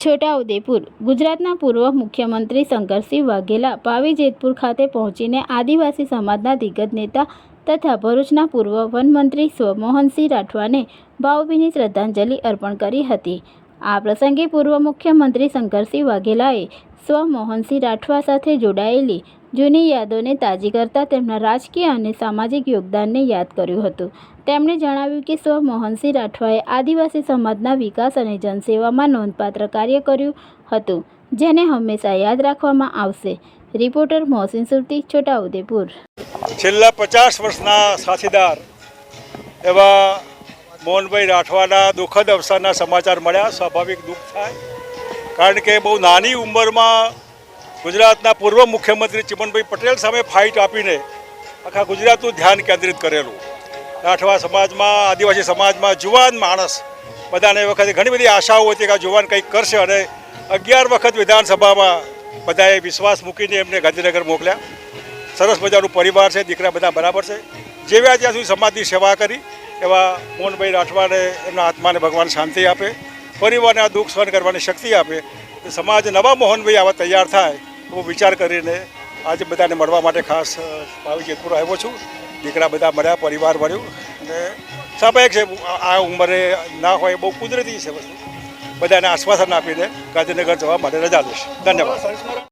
છોટાઉદેપુર ગુજરાતના પૂર્વ મુખ્યમંત્રી શંકરસિંહ વાઘેલા પાવી જેતપુર ખાતે પહોંચીને આદિવાસી સમાજના દિગ્ગજ નેતા તથા ભરૂચના પૂર્વ વનમંત્રી સ્વ મોહનસિંહ રાઠવાને ભાવભીની શ્રદ્ધાંજલિ અર્પણ કરી હતી। આ પ્રસંગે પૂર્વ મુખ્યમંત્રી શંકરસિંહ વાઘેલાએ સ્વ મોહનસિંહ રાઠવા સાથે જોડાયેલી જૂની યાદોને તાજી કરતા તેમના રાજકીય અને સામાજિક યોગદાનને યાદ કર્યું હતું। તેમણે જણાવ્યું કે સ્વ મોહનસિંહ રાઠવાએ આદિવાસી સમાજના વિકાસ અને જનસેવામાં નોંધપાત્ર કાર્ય કર્યું હતું, જેને હંમેશા યાદ રાખવામાં આવશે। રિપોર્ટર મોહસિન સુરતી, છોટાઉદેપુર। છેલ્લા 50 વર્ષના સાથીદાર એવા મોહનભાઈ રાઠવાના દુઃખદ અવસાનના સમાચાર મળ્યા। સ્વાભાવિક દુઃખ થાય, કારણ કે બહુ નાની ઉંમરમાં ગુજરાતના પૂર્વ મુખ્યમંત્રી ચિમનભાઈ પટેલ સામે ફાઇટ આપીને આખા ગુજરાતનું ધ્યાન કેન્દ્રિત કરેલું। રાઠવા સમાજમાં, આદિવાસી સમાજમાં જુવાન માણસ, બધાને એ વખતે ઘણી બધી આશાઓ હતી કે આ જુવાન કંઈક કરશે, અને 11 વખત વિધાનસભામાં બધાએ વિશ્વાસ મૂકીને એમને ગાંધીનગર મોકલ્યા। સરસ મજાનું પરિવાર છે, દીકરા બધા બરાબર છે। જેવ્યા ત્યાં સુધી સમાજની સેવા કરી એવા મોહનભાઈ રાઠવાને એમના આત્માને ભગવાન શાંતિ આપે, પરિવારને આ દુઃખ સહન કરવાની શક્તિ આપે। સમાજ નવા મોહનભાઈ આવા તૈયાર થાય એવો વિચાર કરીને આજે બધાને મળવા માટે ખાસ પાવી જેતપુર આવ્યો છું। દીકરા બધા મળ્યા, પરિવાર મળ્યું, અને સ્વાભાવિક છે આ ઉંમરે ના હોય, બહુ કુદરતી છે વસ્તુ। બધાને આશ્વાસન આપીને ગાંધીનગર જવા માટે રજા લઈશ। ધન્યવાદ।